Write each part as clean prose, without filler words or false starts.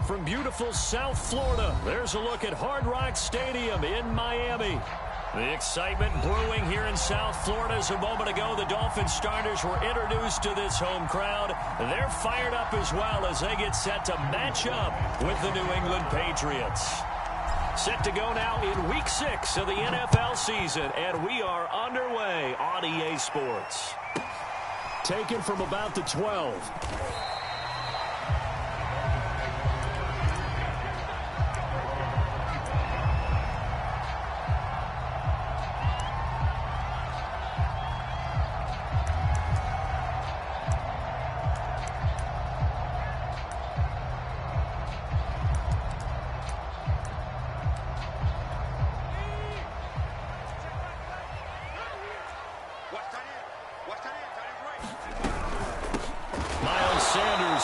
from beautiful South Florida. There's a look at Hard Rock Stadium in Miami. The excitement brewing here in South Florida as a moment ago the Dolphins starters were introduced to this home crowd. They're fired up as well as they get set to match up with the New England Patriots. Set to go now in Week 6 of the NFL season, and we are underway on EA Sports. Taken from about the 12.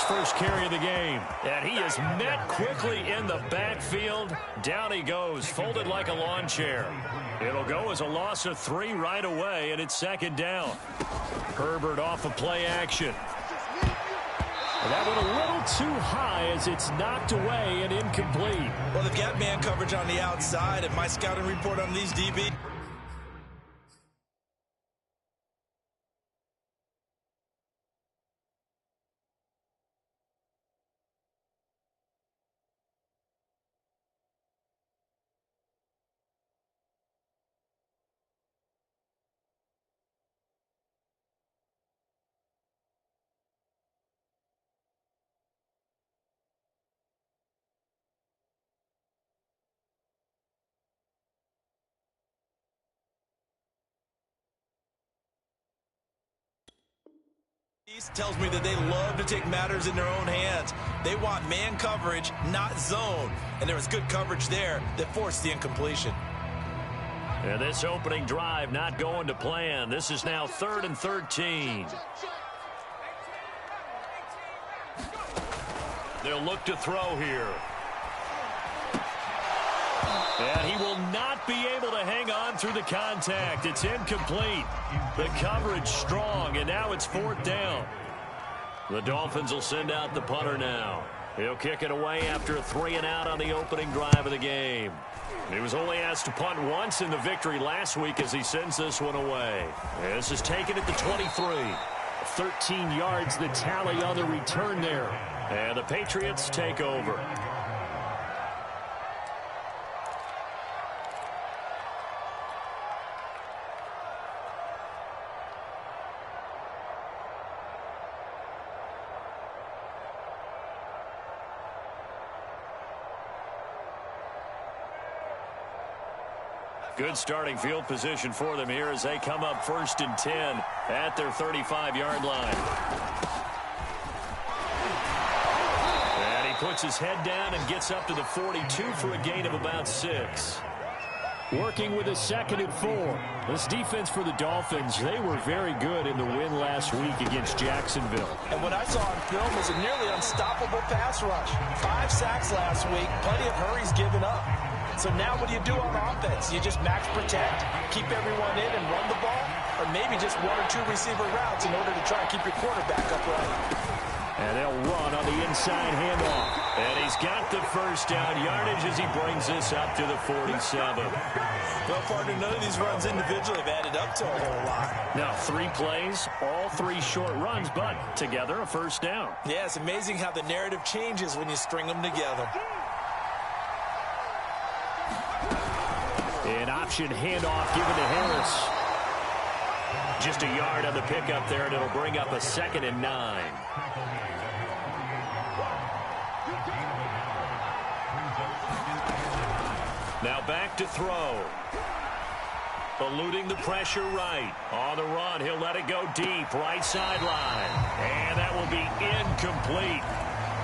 First carry of the game, and he is met quickly in the backfield. Down he goes, folded like a lawn chair. It'll go as a loss of 3 right away, and it's second down. Herbert off of play action. That went a little too high as it's knocked away and incomplete. Well, they've got man coverage on the outside, and my scouting report on these DB. Tells me that they love to take matters in their own hands. They want man coverage, not zone. And there was good coverage there that forced the incompletion. And this opening drive not going to plan. This is now 3rd and 13. They'll look to throw here. And he will not be able to hang on through the contact. It's incomplete. The coverage strong, and now it's 4th down. The Dolphins will send out the punter now. He'll kick it away after a 3-and-out on the opening drive of the game. He was only asked to punt once in the victory last week as he sends this one away. This is taken at the 23. 13 yards the tally on the return there. And the Patriots take over. Good starting field position for them here as they come up 1st and 10 at their 35-yard line. And he puts his head down and gets up to the 42 for a gain of about 6. Working with a 2nd and 4. This defense for the Dolphins, they were very good in the win last week against Jacksonville. And what I saw on film was a nearly unstoppable pass rush. 5 sacks last week, plenty of hurries given up. So now what do you do on offense? You just max protect, keep everyone in and run the ball, or maybe just 1 or 2 receiver routes in order to try and keep your quarterback upright. And they'll run on the inside handoff. And he's got the first down yardage as he brings this up to the 47. Well, partner, none of these runs individually have added up to a whole lot. Now 3 plays, all 3 short runs, but together a first down. Yeah, it's amazing how the narrative changes when you string them together. An option handoff given to Harris. Just a yard on the pickup there, and it'll bring up a 2nd and 9. Now back to throw. Eluding the pressure right. On the run, he'll let it go deep, right sideline. And that will be incomplete.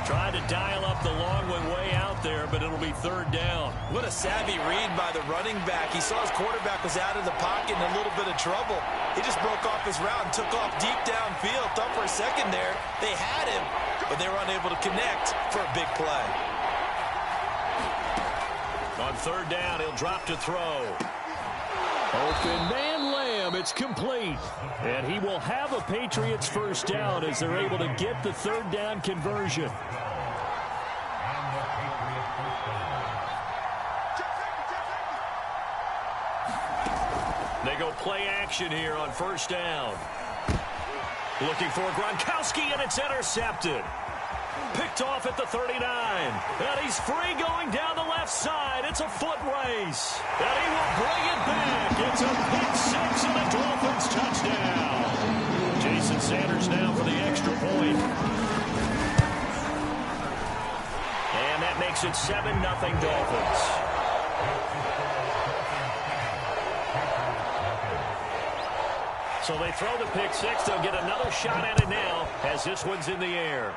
Trying to dial up the long one way out there, but it'll be 3rd down. What a savvy read by the running back. He saw his quarterback was out of the pocket in a little bit of trouble. He just broke off his route and took off deep downfield. Thought for a second there they had him, but they were unable to connect for a big play. On 3rd down, he'll drop to throw. Open man Lamb, it's complete. And he will have a Patriots first down as they're able to get the 3rd down conversion. They go play action here on first down. Looking for Gronkowski, and it's intercepted. Picked off at the 39. And he's free going down the left side. It's a foot race. And he will bring it back. It's a pick six and a Dolphins touchdown. Jason Sanders now for the extra point. And that makes it 7-0 Dolphins. So they throw the pick six. They'll get another shot at it now as this one's in the air.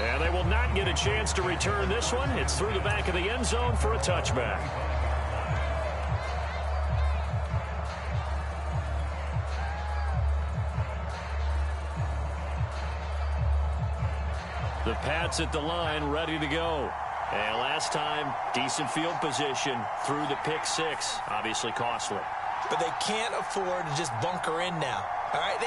And they will not get a chance to return this one. It's through the back of the end zone for a touchback. The Pats at the line, ready to go. And last time, decent field position through the pick six. Obviously costly. But they can't afford to just bunker in now. All right,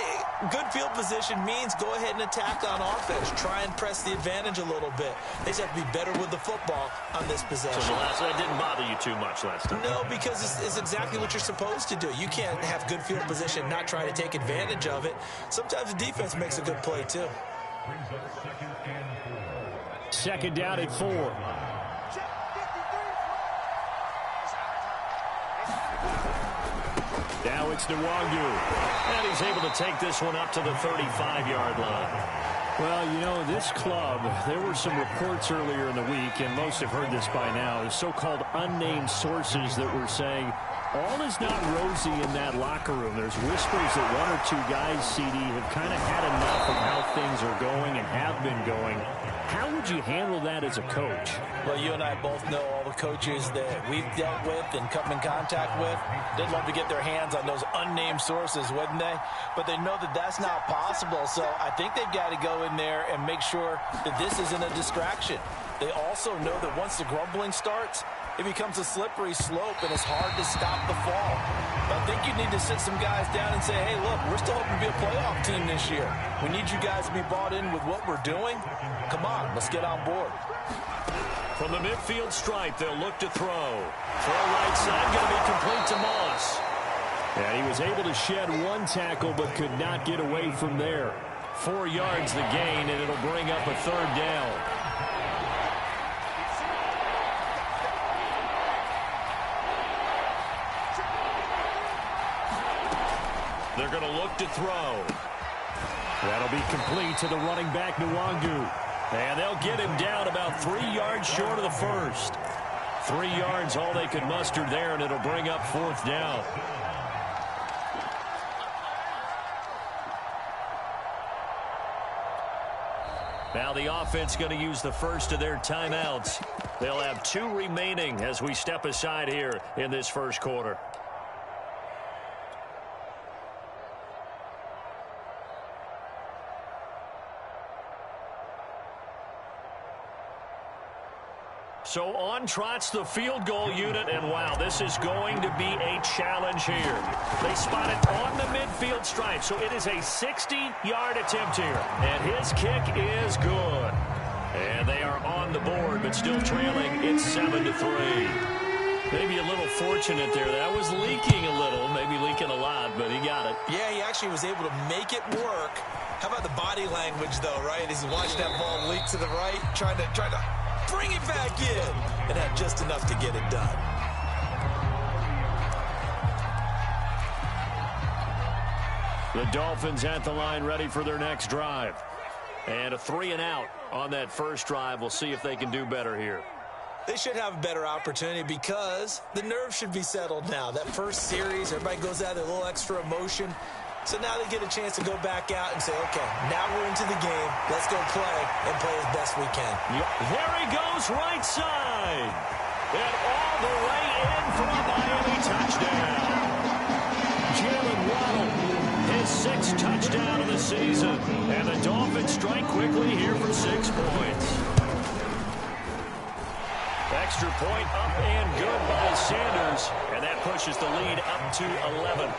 good field position means go ahead and attack on offense. Try and press the advantage a little bit. They just have to be better with the football on this possession. So that didn't bother you too much last time? No, because it's exactly what you're supposed to do. You can't have good field position, not try to take advantage of it. Sometimes the defense makes a good play, too. Second down at 4. Now it's Nwangu. And he's able to take this one up to the 35-yard line. Well, you know, this club, there were some reports earlier in the week, and most have heard this by now, the so-called unnamed sources that were saying all is not rosy in that locker room. There's whispers that one or two guys, CD, have kind of had enough of how things are going and have been going. How would you handle that as a coach? Well, you and I both know all the coaches that we've dealt with and come in contact with. They'd love to get their hands on those unnamed sources, wouldn't they? But they know that that's not possible, so I think they've got to go in there and make sure that this isn't a distraction. They also know that once the grumbling starts, it becomes a slippery slope, and it's hard to stop the fall. But I think you need to sit some guys down and say, hey, look, we're still hoping to be a playoff team this year. We need you guys to be bought in with what we're doing. Come on, let's get on board. From the midfield stripe, they'll look to throw. Throw right side, going to be complete to Moss. And he was able to shed one tackle, but could not get away from there. 4 yards the gain, and it'll bring up a third down. They're going to look to throw. That'll be complete to the running back, Nwangu. And they'll get him down about 3 yards short of the first. 3 yards, all they could muster there, and it'll bring up fourth down. Now the offense going to use the first of their timeouts. They'll have 2 remaining as we step aside here in this first quarter. So on trots the field goal unit, and wow, this is going to be a challenge here. They spot it on the midfield stripe, so it is a 60-yard attempt here. And his kick is good. And they are on the board, but still trailing. It's 7-3. Maybe a little fortunate there. That was leaking a little, maybe leaking a lot, but he got it. Yeah, he actually was able to make it work. How about the body language, though, right? As he watched that ball leak to the right, trying to bring it back in, and had just enough to get it done. The Dolphins at the line, ready for their next drive. And a 3-and-out on that first drive. We'll see if they can do better here. They should have a better opportunity because the nerves should be settled now. That first series, everybody goes out with a little extra emotion. So now they get a chance to go back out and say, okay, now we're into the game. Let's go play and play as best we can. Yep. There he goes, right side. And all the way in for a Miami touchdown. Jalen Waddle, his 6th touchdown of the season. And the Dolphins strike quickly here for 6 points. Extra point up and good by Sanders. And that pushes the lead up to 11.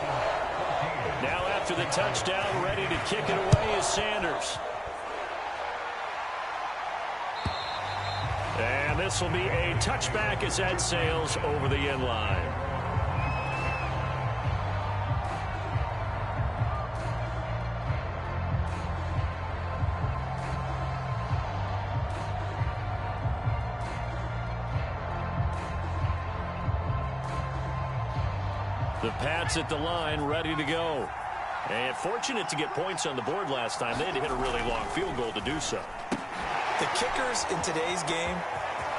Now after the touchdown, ready to kick it away is Sanders. And this will be a touchback as that sails over the end line. The Pats at the line, ready to go. And fortunate to get points on the board last time. They had to hit a really long field goal to do so. The kickers in today's game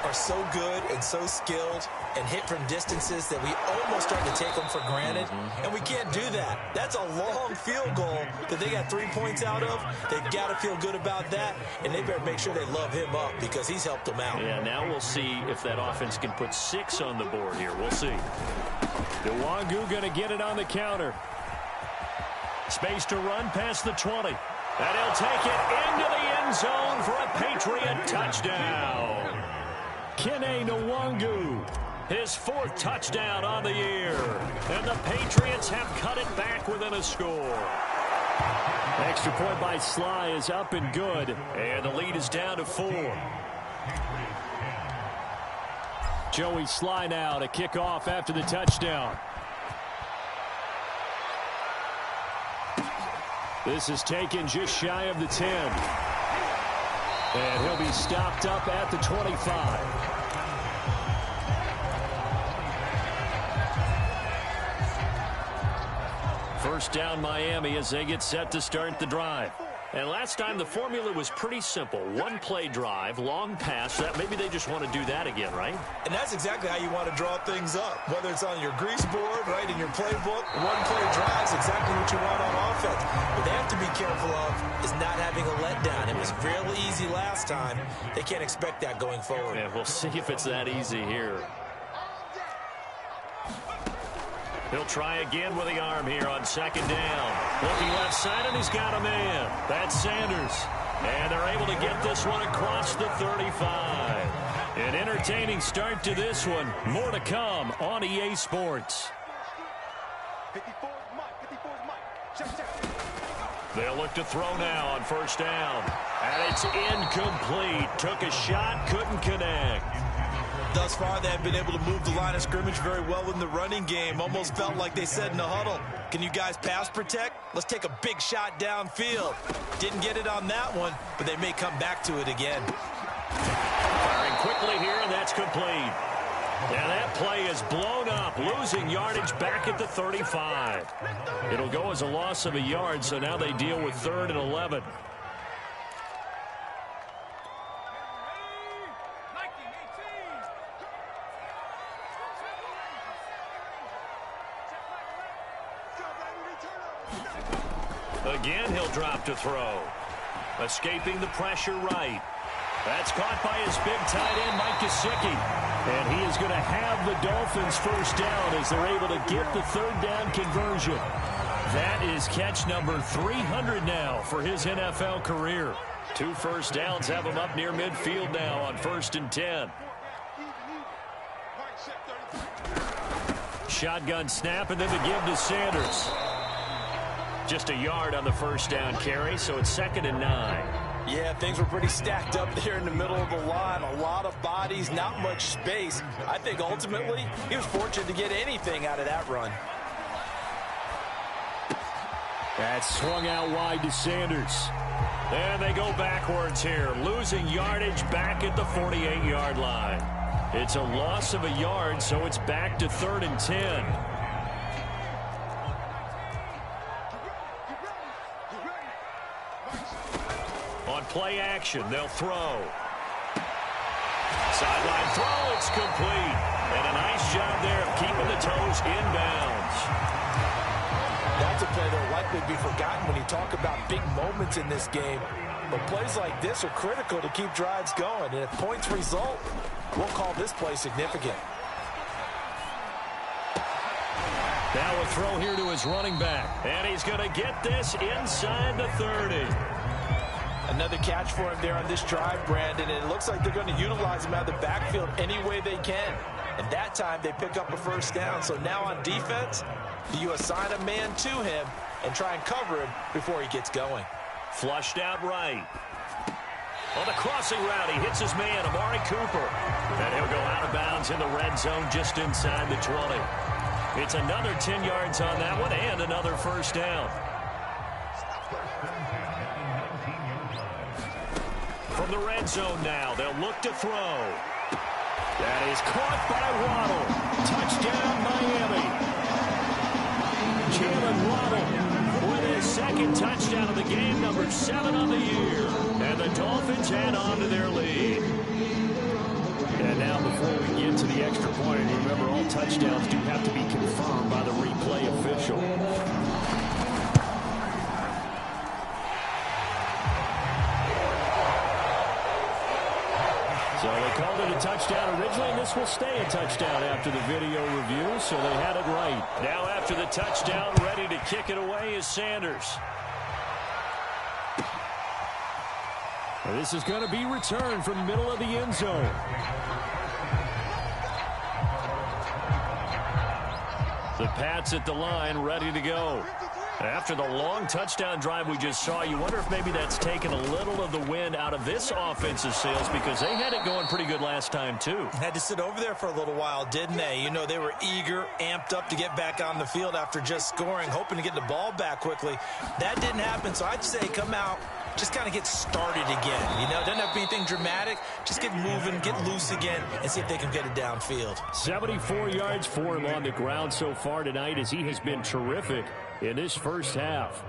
are so good and so skilled and hit from distances that we almost start to take them for granted. And we can't do that. That's a long field goal that they got 3 points out of. They've got to feel good about that, and they better make sure they love him up because he's helped them out. Yeah, now we'll see if that offense can put 6 on the board here. We'll see. Nwangu going to get it on the counter. Space to run past the 20. And he'll take it into the end zone for a Patriot touchdown. Kene Nwangu, his 4th touchdown on the year. And the Patriots have cut it back within a score. Extra point by Sly is up and good. And the lead is down to 4. Joey Sly now to kick off after the touchdown. This is taken just shy of the 10. And he'll be stopped up at the 25. First down Miami as they get set to start the drive. And last time the formula was pretty simple. 1-play drive, long pass. That maybe they just want to do that again, right? And that's exactly how you want to draw things up. Whether it's on your grease board, right, in your playbook, 1-play drive is exactly what you want on offense. What they have to be careful of is not having a letdown. It was real easy last time. They can't expect that going forward. Yeah, we'll see if it's that easy here. He'll try again with the arm here on 2nd down. Looking left side, and he's got a man. That's Sanders. And they're able to get this one across the 35. An entertaining start to this one. More to come on EA Sports. They'll look to throw now on 1st down. And it's incomplete. Took a shot, couldn't connect. Thus far, they have been able to move the line of scrimmage very well in the running game. Almost felt like they said in the huddle, can you guys pass protect? Let's take a big shot downfield. Didn't get it on that one, but they may come back to it again. Firing quickly here, and that's complete. And that play is blown up, losing yardage back at the 35. It'll go as a loss of a yard, so now they deal with 3rd and 11. Again, he'll drop to throw. Escaping the pressure right. That's caught by his big tight end, Mike Gesicki. And he is going to have the Dolphins 1st down as they're able to get the 3rd down conversion. That is catch number 300 now for his NFL career. 2 first downs have him up near midfield now on 1st and 10. Shotgun snap, and then the give to Sanders. Just a yard on the 1st down carry, so it's 2nd and 9. Yeah, things were pretty stacked up there in the middle of the line. A lot of bodies, not much space. I think ultimately he was fortunate to get anything out of that run. That's swung out wide to Sanders. And they go backwards here, losing yardage back at the 48-yard line. It's a loss of a yard, so it's back to 3rd and 10. On play action, they'll throw. Sideline throw, it's complete. And a nice job there of keeping the toes inbounds. That's a play that'll likely be forgotten when you talk about big moments in this game. But plays like this are critical to keep drives going. And if points result, we'll call this play significant. Now a throw here to his running back. And he's going to get this inside the 30. Another catch for him there on this drive, Brandon. And it looks like they're going to utilize him out of the backfield any way they can. And that time they pick up a 1st down. So now on defense, do you assign a man to him and try and cover him before he gets going? Flushed out right. On the crossing route, he hits his man, Amari Cooper. And he'll go out of bounds in the red zone just inside the 20. It's another 10 yards on that one and another first down. From the red zone now, they'll look to throw. That is caught by Waddle. Touchdown, Miami. Jalen Waddle with his second touchdown of the game, number 7 on the year. And the Dolphins add on to their lead. And now before we get to the extra point, and remember all touchdowns do have to be confirmed by the replay official. So they called it a touchdown originally, and this will stay a touchdown after the video review, so they had it right. Now after the touchdown, ready to kick it away is Sanders. And this is going to be returned from middle of the end zone. The Pats at the line, ready to go. After the long touchdown drive we just saw, you wonder if maybe that's taken a little of the wind out of this offensive sails, because they had it going pretty good last time, too. Had to sit over there for a little while, didn't they? You know, they were eager, amped up to get back on the field after just scoring, hoping to get the ball back quickly. That didn't happen, so I'd say come out, just kind of get started again. You know, doesn't have to be anything dramatic. Just get moving, get loose again, and see if they can get it downfield. 74 yards for him on the ground so far tonight, as he has been terrific in this first half.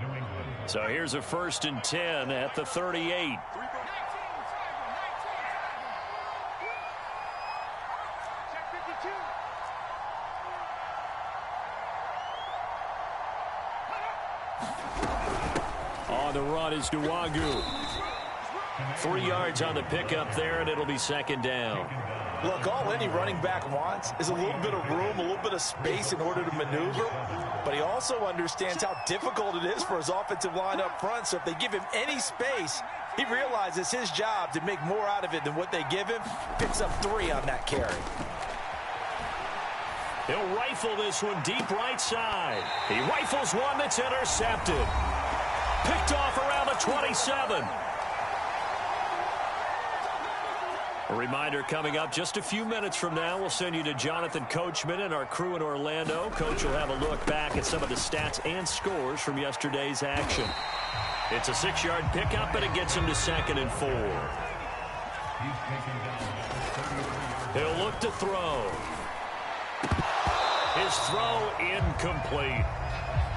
So here's a 1st and 10 at the 38. On the run is Nwogu. 3 yards on the pickup there, and it'll be 2nd down. Look, all any running back wants is a little bit of room, a little bit of space in order to maneuver. But he also understands how difficult it is for his offensive line up front. So if they give him any space, he realizes his job to make more out of it than what they give him. Picks up 3 on that carry. He'll rifle this one deep right side. He rifles one that's intercepted. Picked off around the 27. A reminder coming up just a few minutes from now, we'll send you to Jonathan Coachman and our crew in Orlando. Coach will have a look back at some of the stats and scores from yesterday's action. It's a 6-yard pickup, and it gets him to 2nd and 4. He'll look to throw. His throw incomplete.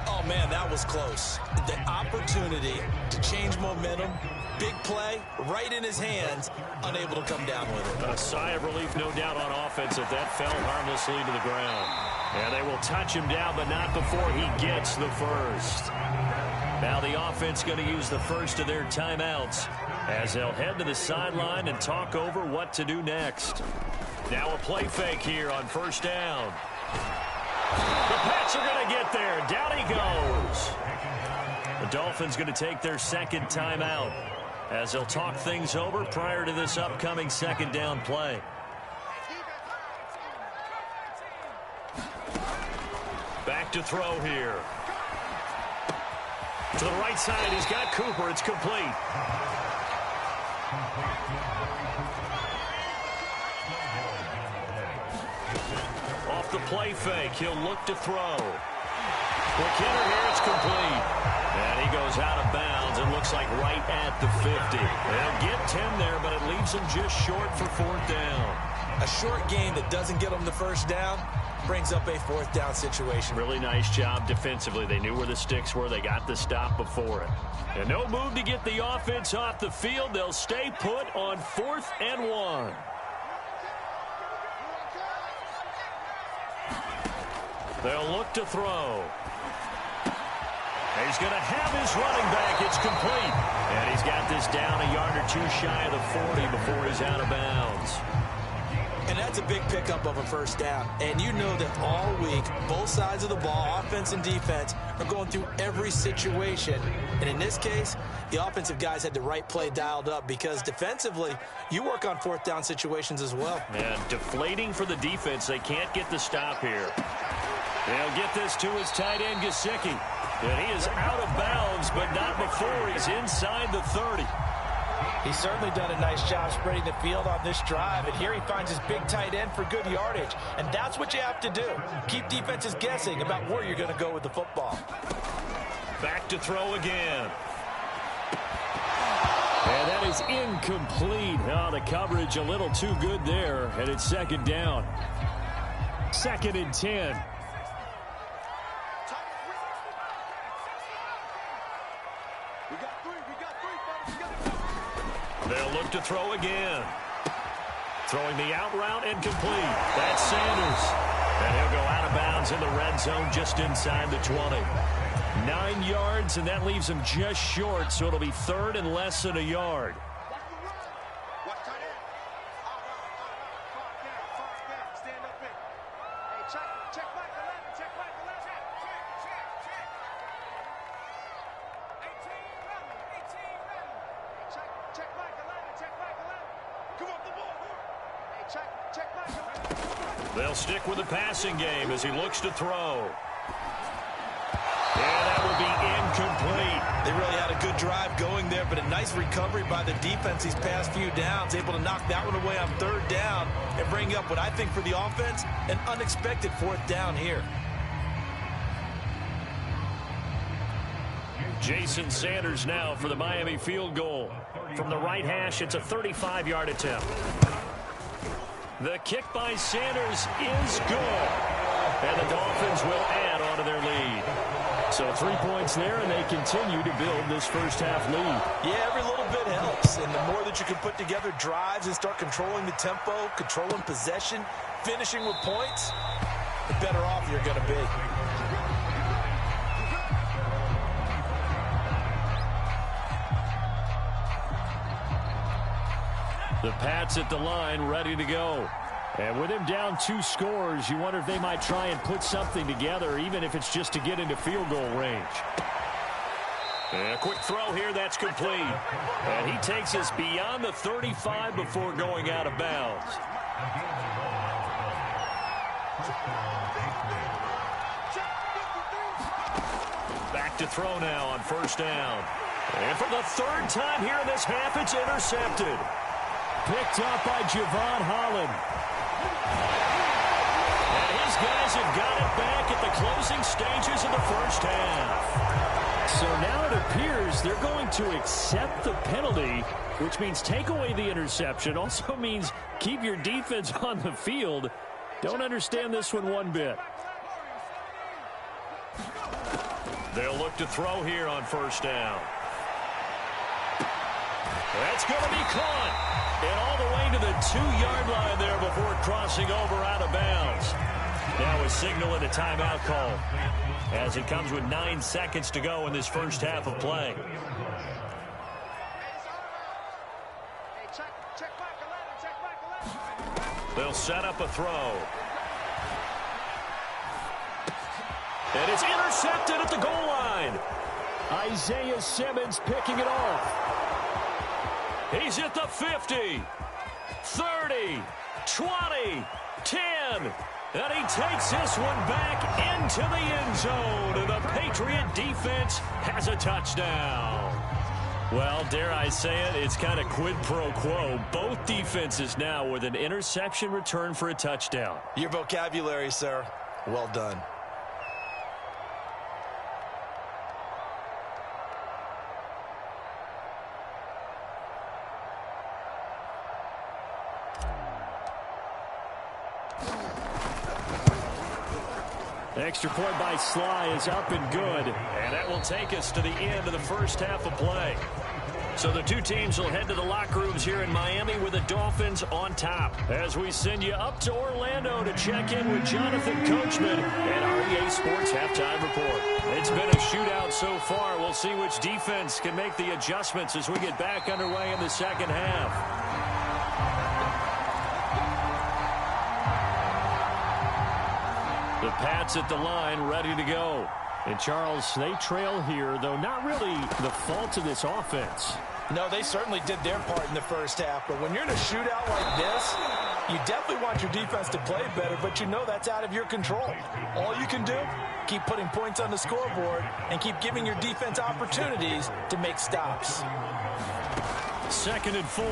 Oh, man, that was close. The opportunity to change momentum, big play, right in his hands, unable to come down with it. A sigh of relief, no doubt, on offense if that fell harmlessly to the ground. And they will touch him down, but not before he gets the first. Now the offense going to use the first of their timeouts as they'll head to the sideline and talk over what to do next. Now a play fake here on 1st down. The Pats are going to get there. Down he goes. The Dolphins going to take their 2nd timeout as they'll talk things over prior to this upcoming 2nd down play. Back to throw here. To the right side, he's got Cooper. It's complete. Off the play fake, he'll look to throw. McKinnon here, it's complete. And he goes out of bounds and looks like right at the 50. They'll get 10 there, but it leaves him just short for 4th down. A short gain that doesn't get him the 1st down brings up a 4th down situation. Really nice job defensively. They knew where the sticks were. They got the stop before it. And no move to get the offense off the field. They'll stay put on 4th and 1. They'll look to throw. He's going to have his running back. It's complete. And he's got this down a yard or 2 shy of the 40 before he's out of bounds. And that's a big pickup of a 1st down. And you know that all week, both sides of the ball, offense and defense, are going through every situation. And in this case, the offensive guys had the right play dialed up, because defensively, you work on 4th down situations as well. And deflating for the defense. They can't get the stop here. They'll get this to his tight end, Gesicki. And he is out of bounds, but not before he's inside the 30. He's certainly done a nice job spreading the field on this drive, and here he finds his big tight end for good yardage. And that's what you have to do. Keep defenses guessing about where you're going to go with the football. Back to throw again. And that is incomplete. Oh, the coverage a little too good there, and it's second down. 2nd and 10. They'll look to throw again. Throwing the out route incomplete. That's Sanders. And he'll go out of bounds in the red zone just inside the 20. 9 yards, and that leaves him just short, so it'll be 3rd and less than a yard. They'll stick with the passing game as he looks to throw. And that will be incomplete. They really had a good drive going there, but a nice recovery by the defense these past few downs, able to knock that one away on 3rd down and bring up what I think for the offense, an unexpected 4th down here. Jason Sanders now for the Miami field goal. From the right hash, it's a 35-yard attempt. The kick by Sanders is good. And the Dolphins will add on to their lead. So 3 points there, and they continue to build this first half lead. Yeah, every little bit helps. And the more that you can put together drives and start controlling the tempo, controlling possession, finishing with points, the better off you're going to be. The Pats at the line, ready to go. And with him down 2 scores, you wonder if they might try and put something together, even if it's just to get into field goal range. And a quick throw here, that's complete. And he takes us beyond the 35 before going out of bounds. Back to throw now on 1st down. And for the 3rd time here in this half, it's intercepted. Picked up by Javon Holland. And his guys have got it back at the closing stages of the first half. So now it appears they're going to accept the penalty, which means take away the interception. Also means keep your defense on the field. Don't understand this one bit. They'll look to throw here on 1st down. That's going to be caught. And all the way to the 2-yard line there before crossing over out of bounds. Now a signal and a timeout call as it comes with 9 seconds to go in this first half of play. They'll set up a throw. And it's intercepted at the goal line. Isaiah Simmons picking it off. He's at the 50, 30, 20, 10, and he takes this one back into the end zone, and the Patriot defense has a touchdown. Well, dare I say it, it's kind of quid pro quo. Both defenses now with an interception return for a touchdown. Your vocabulary, sir. Well done. Extra point by Sly is up and good. And that will take us to the end of the first half of play. So the two teams will head to the locker rooms here in Miami with the Dolphins on top. As we send you up to Orlando to check in with Jonathan Coachman and our EA Sports Halftime Report. It's been a shootout so far. We'll see which defense can make the adjustments as we get back underway in the second half. The Pats at the line, ready to go. And, Charles, they trail here, though not really the fault of this offense. No, they certainly did their part in the first half. But when you're in a shootout like this, you definitely want your defense to play better, but you know that's out of your control. All you can do, keep putting points on the scoreboard and keep giving your defense opportunities to make stops. 2nd and 4.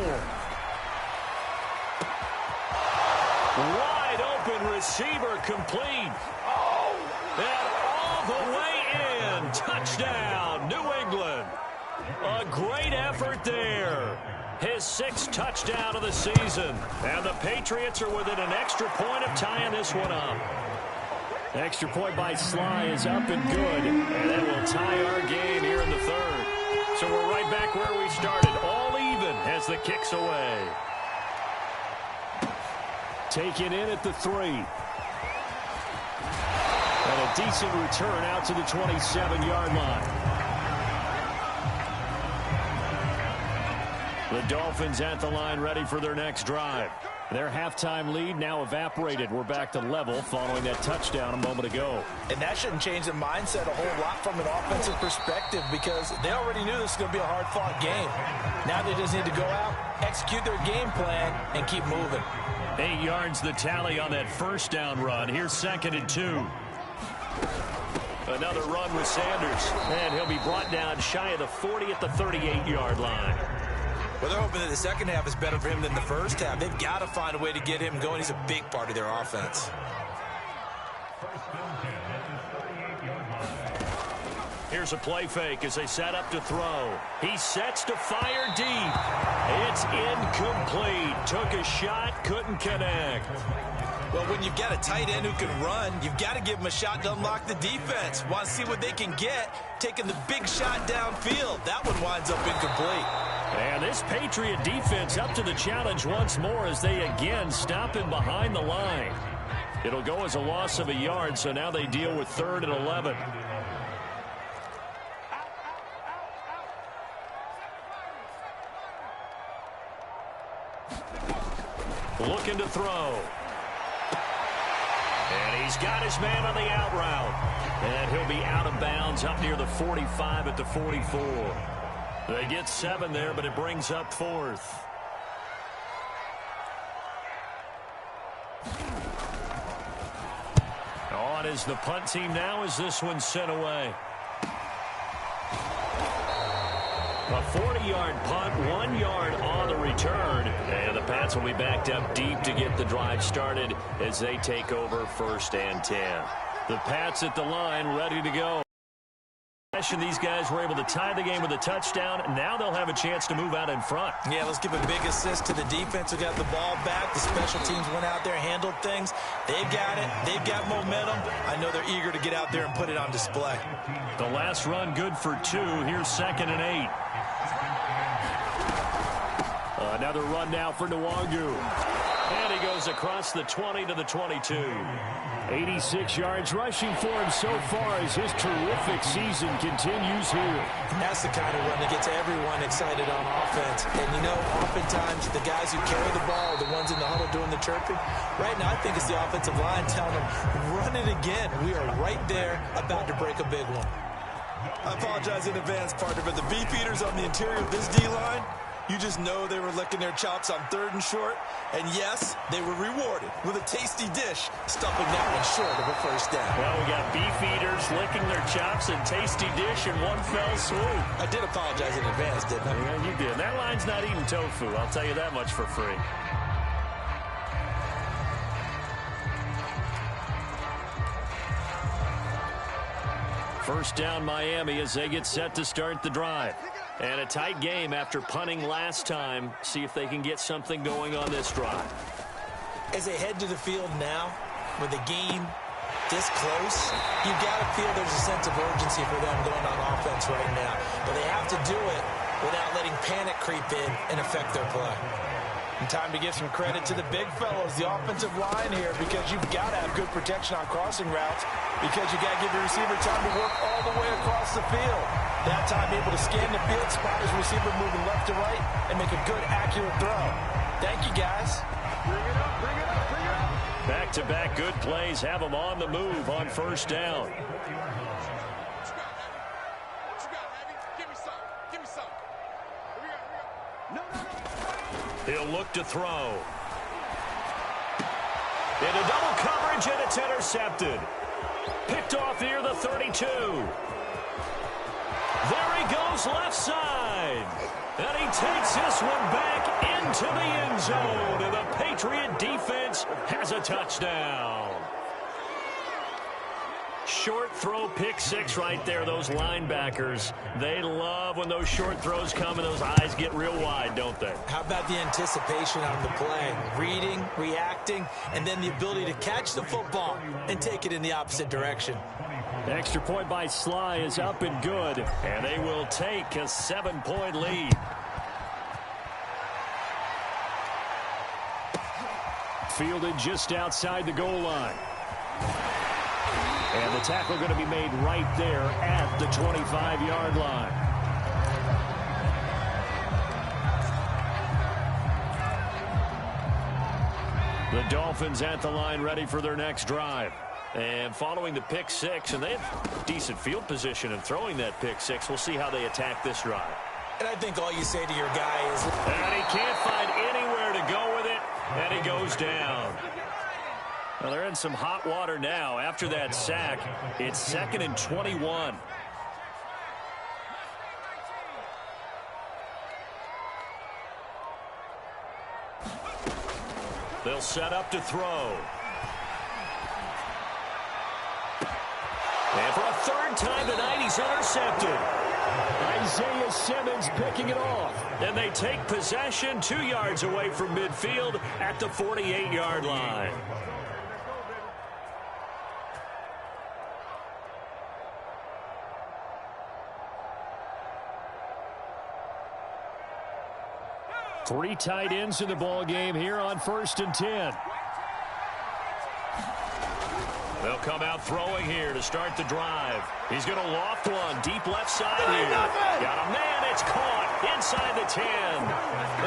Wide open receiver complete. And all the way in. Touchdown, New England. A great effort there. His 6th touchdown of the season. And the Patriots are within an extra point of tying this one up. Extra point by Sly is up and good. And that will tie our game here in the 3rd. So we're right back where we started. All even as the kick's away. Taken in at the 3. And a decent return out to the 27-yard line. The Dolphins at the line ready for their next drive. Their halftime lead now evaporated. We're back to level following that touchdown a moment ago. And that shouldn't change the mindset a whole lot from an offensive perspective because they already knew this was going to be a hard-fought game. Now they just need to go out, execute their game plan, and keep moving. 8 yards the tally on that first down run. Here's 2nd and 2. Another run with Sanders. And he'll be brought down shy of the 40 at the 38-yard line. Well, they're hoping that the second half is better for him than the first half. They've got to find a way to get him going. He's a big part of their offense. Here's a play fake as they set up to throw. He sets to fire deep. It's incomplete. Took a shot, couldn't connect. Well, when you've got a tight end who can run, you've got to give him a shot to unlock the defense. Want to see what they can get, taking the big shot downfield. That one winds up incomplete. And this Patriot defense up to the challenge once more as they again stop him behind the line. It'll go as a loss of a yard, so now they deal with 3rd and 11. Looking to throw. And he's got his man on the out route. And he'll be out of bounds up near the 45 at the 44. They get 7 there, but it brings up 4th. On is the punt team now as this one's sent away. A 40-yard punt, 1 yard on the return. And the Pats will be backed up deep to get the drive started as they take over 1st and 10. The Pats at the line ready to go. These guys were able to tie the game with a touchdown. Now they'll have a chance to move out in front. Yeah, let's give a big assist to the defense who got the ball back. The special teams went out there, handled things. They've got it. They've got momentum. I know they're eager to get out there and put it on display. The last run good for 2. Here's 2nd and 8. Another run now for Nwangu. And he goes across the 20 to the 22. 86 yards rushing for him so far as his terrific season continues here. And that's the kind of run that gets everyone excited on offense. And, you know, oftentimes the guys who carry the ball are the ones in the huddle doing the chirping. Right now, I think it's the offensive line telling them, run it again. We are right there about to break a big one. I apologize in advance, partner, but the beefeaters on the interior of this D-line, you just know they were licking their chops on 3rd and short. And yes, they were rewarded with a tasty dish, stuffing that one short of a 1st down. Well, we got beef eaters licking their chops and tasty dish in one fell swoop. I did apologize in advance, didn't I? Yeah, you did. That line's not eating tofu. I'll tell you that much for free. First down Miami as they get set to start the drive. And a tight game after punting last time. See if they can get something going on this drive. As they head to the field now, with the game this close, you've got to feel there's a sense of urgency for them going on offense right now. But they have to do it without letting panic creep in and affect their play. And time to give some credit to the big fellows, the offensive line here, because you've got to have good protection on crossing routes, because you got to give your receiver time to work all the way across the field. That time able to scan the field, spot his receiver moving left to right, and make a good, accurate throw. Thank you, guys. Bring it up, bring it up, bring it up. Back-to-back good plays have them on the move on 1st down. He'll look to throw. Into double coverage, and it's intercepted. Picked off near the 32. There he goes left side. And he takes this one back into the end zone. And the Patriot defense has a touchdown. Short throw, pick six right there. Those linebackers, they love when those short throws come and those eyes get real wide, don't they? How about the anticipation on the play? Reading, reacting, and then the ability to catch the football and take it in the opposite direction. Extra point by Sly is up and good, and they will take a 7-point lead. Fielded just outside the goal line. And the tackle going to be made right there at the 25-yard line. The Dolphins at the line ready for their next drive. And following the pick six, and they have decent field position in throwing that pick six. We'll see how they attack this drive. And I think all you say to your guy is... And he can't find anywhere to go with it, and he goes down. Well, they're in some hot water now. After that sack, it's 2nd and 21. They'll set up to throw. And for a third time tonight, he's intercepted. Isaiah Simmons picking it off. And they take possession 2 yards away from midfield at the 48-yard line. Three tight ends in the ball game here on 1st and 10. They'll come out throwing here to start the drive. He's going to loft one deep left side here. Got a man. It's caught inside the 10.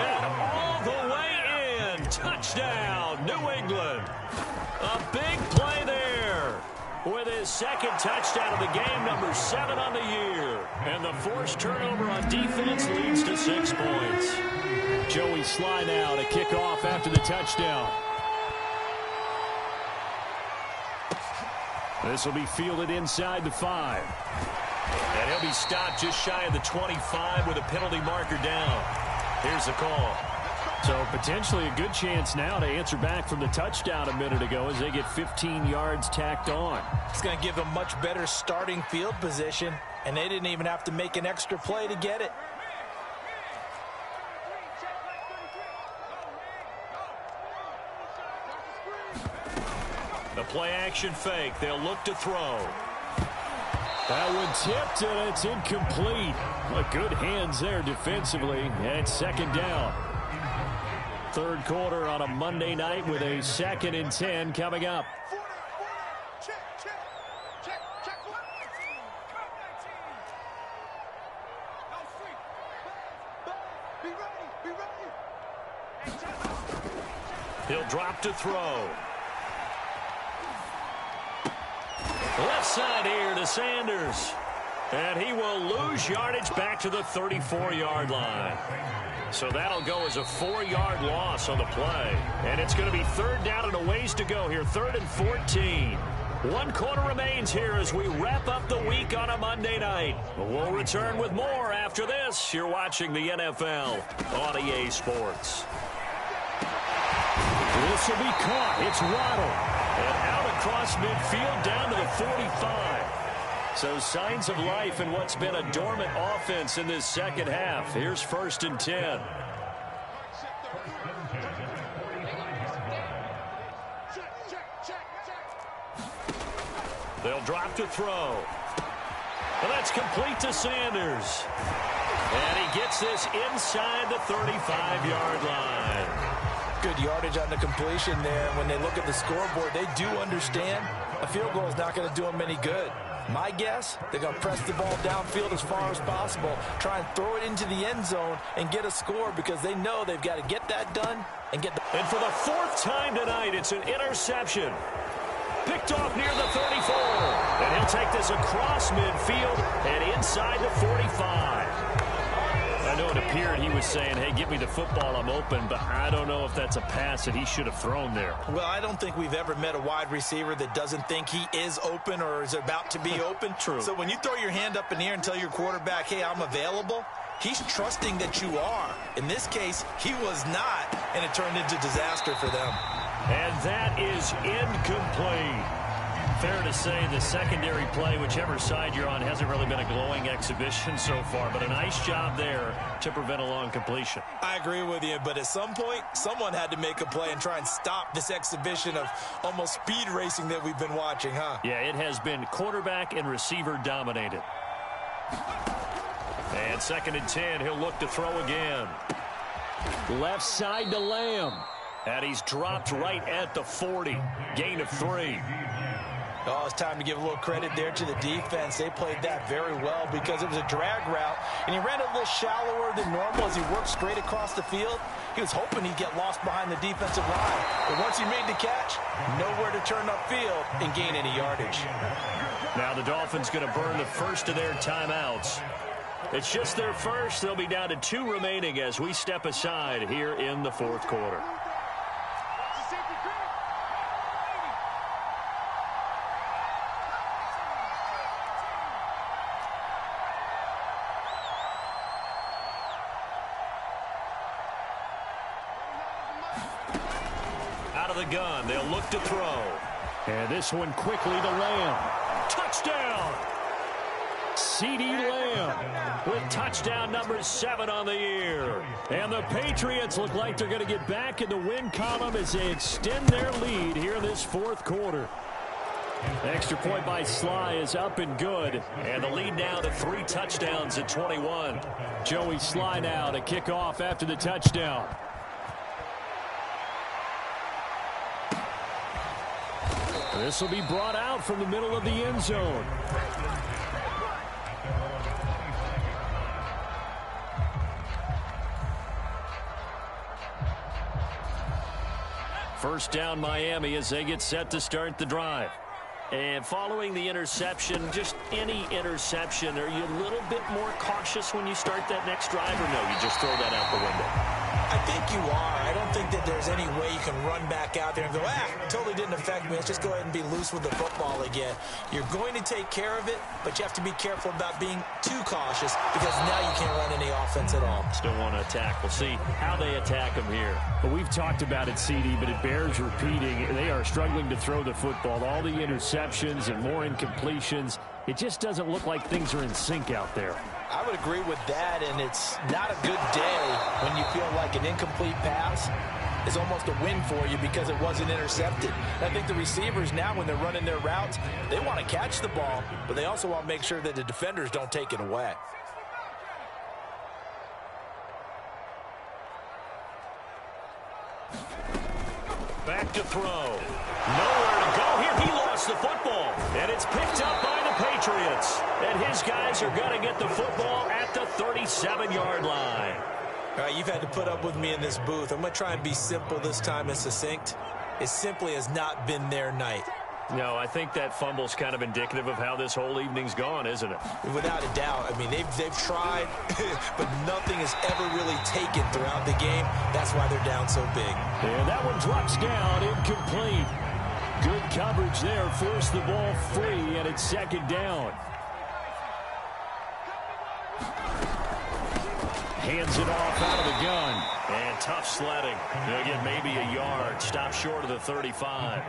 And all the way in. Touchdown, New England. A big play there with his second touchdown of the game, number 7 on the year. And the forced turnover on defense leads to 6 points. Joey Sly now to kick off after the touchdown. This will be fielded inside the 5. And he'll be stopped just shy of the 25 with a penalty marker down. Here's the call. So potentially a good chance now to answer back from the touchdown a minute ago as they get 15 yards tacked on. It's going to give them much better starting field position, and they didn't even have to make an extra play to get it. The play-action fake. They'll look to throw. That one tipped, and it's incomplete. But good hands there defensively, and it's 2nd down. Third quarter on a Monday night with a 2nd and 10 coming up. He'll drop to throw. Left side here to Sanders. And he will lose yardage back to the 34-yard line. So that'll go as a 4-yard loss on the play. And it's going to be 3rd down and a ways to go here. 3rd and 14. 1 quarter remains here as we wrap up the week on a Monday night. We'll return with more after this. You're watching the NFL on EA Sports. This will be caught. It's Waddle. And out across midfield down to the 45. So signs of life in what's been a dormant offense in this second half. Here's 1st and 10. They'll drop to throw. Well, that's complete to Sanders. And he gets this inside the 35-yard line. Good yardage on the completion there. When they look at the scoreboard, they do understand a field goal is not going to do them any good. My guess, they're going to press the ball downfield as far as possible, try and throw it into the end zone and get a score because they know they've got to get that done and get the... And for the 4th time tonight, it's an interception. Picked off near the 34. And he'll take this across midfield and inside the 45. I know it appeared he was saying, hey, give me the football, I'm open, but I don't know if that's a pass that he should have thrown there. Well, I don't think we've ever met a wide receiver that doesn't think he is open or is about to be open. True. So when you throw your hand up in the air and tell your quarterback, hey, I'm available, He's trusting that you are. In this case, he was not, and it turned into disaster for them. And that is incomplete. Fair to say the secondary play, whichever side you're on, hasn't really been a glowing exhibition so far, but a nice job there to prevent a long completion. I agree with you, but at some point, someone had to make a play and try and stop this exhibition of almost speed racing that we've been watching, huh? Yeah, it has been quarterback and receiver dominated. And 2nd and 10, he'll look to throw again. Left side to Lamb. And he's dropped right at the 40. Gain of 3. Oh, it's time to give a little credit there to the defense. They played that very well because it was a drag route, and he ran a little shallower than normal as he worked straight across the field. He was hoping he'd get lost behind the defensive line. But once he made the catch, nowhere to turn upfield and gain any yardage. Now the Dolphins going to burn the first of their timeouts. It's just their first. They'll be down to 2 remaining as we step aside here in the 4th quarter. Out of the gun, they'll look to throw. And this one quickly to Lamb. Touchdown! CeeDee Lamb with touchdown number 7 on the year. And the Patriots look like they're going to get back in the win column as they extend their lead here in this 4th quarter. The extra point by Sly is up and good. And the lead now to 3 touchdowns at 21. Joey Sly now to kick off after the touchdown. This will be brought out from the middle of the end zone. First down Miami as they get set to start the drive. And following the interception, just any interception, are you a little bit more cautious when you start that next drive, or no, you just throw that out the window? I think you are. I don't think that there's any way you can run back out there and go, totally didn't affect me. Let's just go ahead and be loose with the football again. You're going to take care of it, but you have to be careful about being too cautious because now you can't run any offense at all. Still want to attack. We'll see how they attack them here. But we've talked about it, CD, but it bears repeating. They are struggling to throw the football. All the interceptions and more incompletions. It just doesn't look like things are in sync out there. I would agree with that, and it's not a good day when you feel like an incomplete pass is almost a win for you because it wasn't intercepted. I think the receivers now, when they're running their routes, they want to catch the ball, but they also want to make sure that the defenders don't take it away. Back to throw. Nowhere to go here. He lost the football. And it's picked up by the Patriots. And his guys are going to get the football at the 37-yard line. All right, you've had to put up with me in this booth. I'm going to try and be simple this time and succinct. It simply has not been their night. No, I think that fumble's kind of indicative of how this whole evening's gone, isn't it? Without a doubt. I mean, they've tried, but nothing has ever really taken throughout the game. That's why they're down so big. And that one drops down, incomplete. Good coverage there, forced the ball free, and it's 2nd down. Hands it off out of the gun. And tough sledding. They'll get maybe a yard. Stop short of the 35.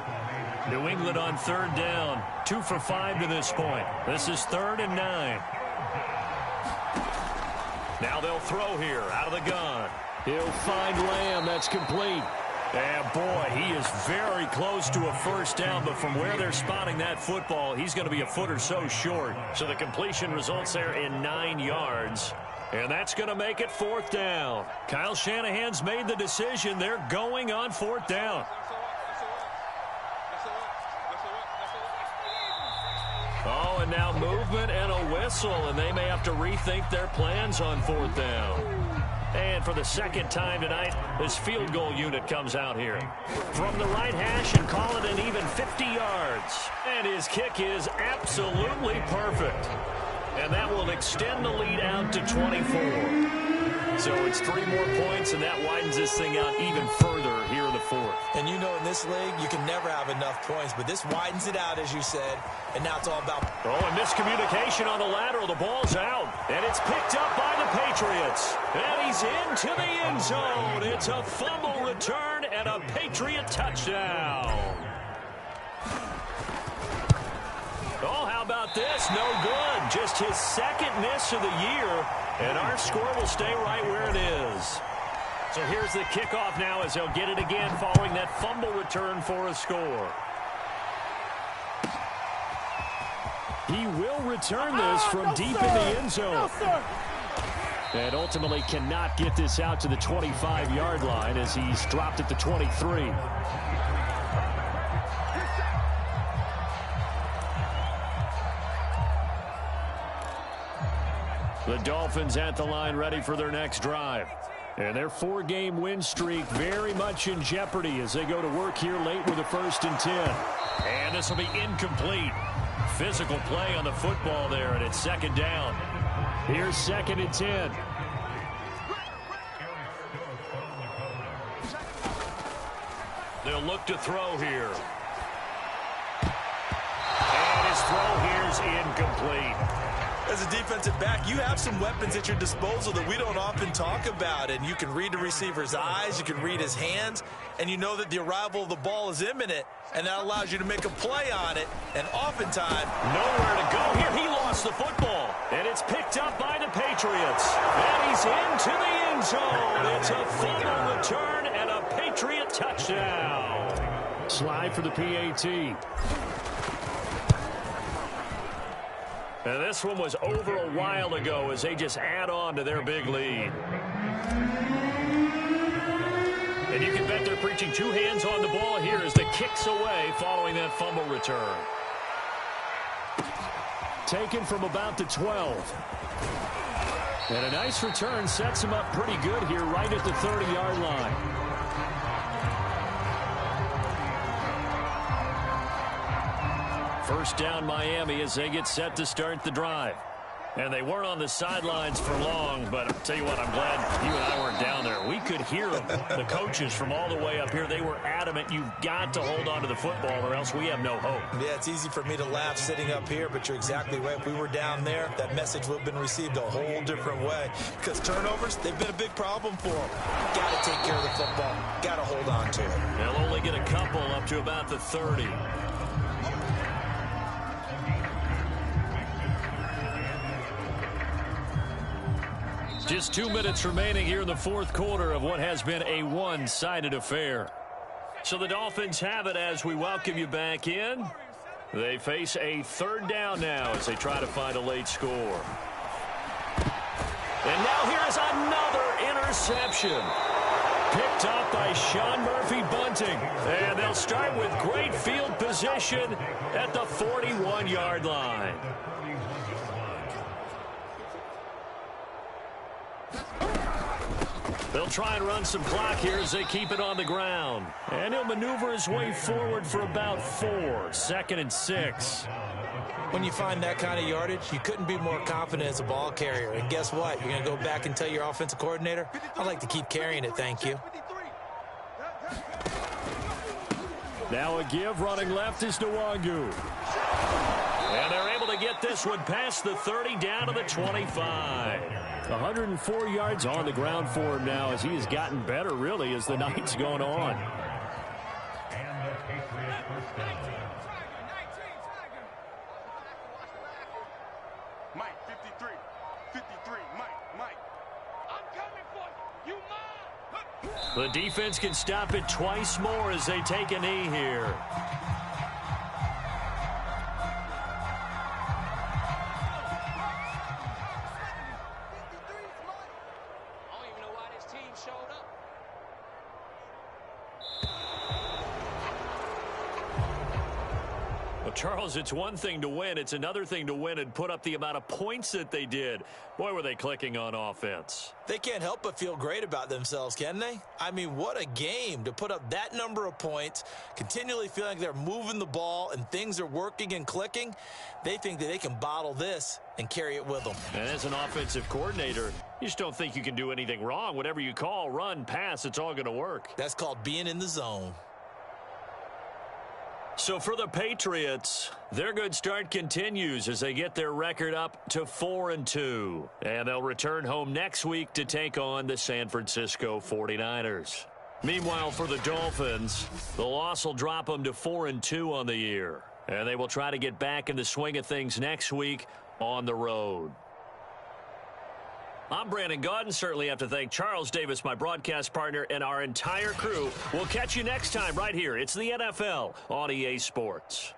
New England on 3rd down. 2 for 5 to this point. This is 3rd and 9. Now they'll throw here out of the gun. He'll find Lamb. That's complete. And boy, he is very close to a first down, but from where they're spotting that football, he's going to be a foot or so short. So the completion results there in 9 yards. And that's going to make it 4th down. Kyle Shanahan's made the decision. They're going on 4th down. Oh, and now movement and a whistle, and they may have to rethink their plans on 4th down. And for the 2nd time tonight, this field goal unit comes out here. From the right hash and call it an even 50 yards. And his kick is absolutely perfect. And that will extend the lead out to 24. So it's 3 more points, and that widens this thing out even further here in the the fourth. And you know in this league, you can never have enough points, but this widens it out, as you said, and now it's all about... Oh, and miscommunication on the lateral. The ball's out, and it's picked up by the Patriots. And he's into the end zone. It's a fumble return and a Patriot touchdown. Oh, how about this? No good. Just his second miss of the year, and our score will stay right where it is. So here's the kickoff now as they'll get it again following that fumble return for a score. He will return this from deep in the end zone. And ultimately cannot get this out to the 25-yard line as he's dropped at the 23. The Dolphins at the line ready for their next drive. And their 4-game win streak very much in jeopardy as they go to work here late with a 1st and 10. And this will be incomplete. Physical play on the football there, and it's 2nd down. Here's 2nd and 10. They'll look to throw here. And his throw here's incomplete. As a defensive back, you have some weapons at your disposal that we don't often talk about. And you can read the receiver's eyes, you can read his hands, and you know that the arrival of the ball is imminent, and that allows you to make a play on it. And oftentimes, nowhere to go here. He lost the football, and it's picked up by the Patriots. And he's into the end zone. It's a fumble return and a Patriot touchdown. Slide for the PAT. And this one was over a while ago as they just add on to their big lead. And you can bet they're preaching 2 hands on the ball here as the kick's away following that fumble return. Taken from about the 12. And a nice return sets him up pretty good here right at the 30-yard line. First down Miami as they get set to start the drive. And they weren't on the sidelines for long, but I'll tell you what, I'm glad you and I weren't down there. We could hear them, the coaches from all the way up here. They were adamant, you've got to hold on to the football or else we have no hope. Yeah, it's easy for me to laugh sitting up here, but you're exactly right. If we were down there, that message would have been received a whole different way. Because turnovers, they've been a big problem for them. Got to take care of the football. Got to hold on to it. They'll only get a couple up to about the 30. Just 2 minutes remaining here in the 4th quarter of what has been a one-sided affair. So the Dolphins have it as we welcome you back in. They face a 3rd down now as they try to find a late score. And now here is another interception. Picked up by Sean Murphy-Bunting. And they'll start with great field position at the 41-yard line. They'll try and run some clock here as they keep it on the ground. And he'll maneuver his way forward for about 4. 2nd and 6. When you find that kind of yardage, you couldn't be more confident as a ball carrier. And guess what? You're going to go back and tell your offensive coordinator, I'd like to keep carrying it, thank you. Now a give, running left is Nwangu. And they're able to get this one past the 30 down to the 25. 104 yards on the ground for him now as he has gotten better, really, as the night's gone on. Mike, 53, Mike. I'm coming for you. You mine. The defense can stop it twice more as they take a knee here. Well, Charles, it's one thing to win. It's another thing to win and put up the amount of points that they did. Boy, were they clicking on offense. They can't help but feel great about themselves, can they? I mean, what a game to put up that number of points, continually feeling like they're moving the ball and things are working and clicking. They think that they can bottle this and carry it with them. And as an offensive coordinator, you just don't think you can do anything wrong. Whatever you call, run, pass, it's all going to work. That's called being in the zone. So for the Patriots, their good start continues as they get their record up to 4-2. And they'll return home next week to take on the San Francisco 49ers. Meanwhile, for the Dolphins, the loss will drop them to 4-2 on the year. And they will try to get back in the swing of things next week on the road. I'm Brandon Gaudin. Certainly have to thank Charles Davis, my broadcast partner, and our entire crew. We'll catch you next time right here. It's the NFL on EA Sports.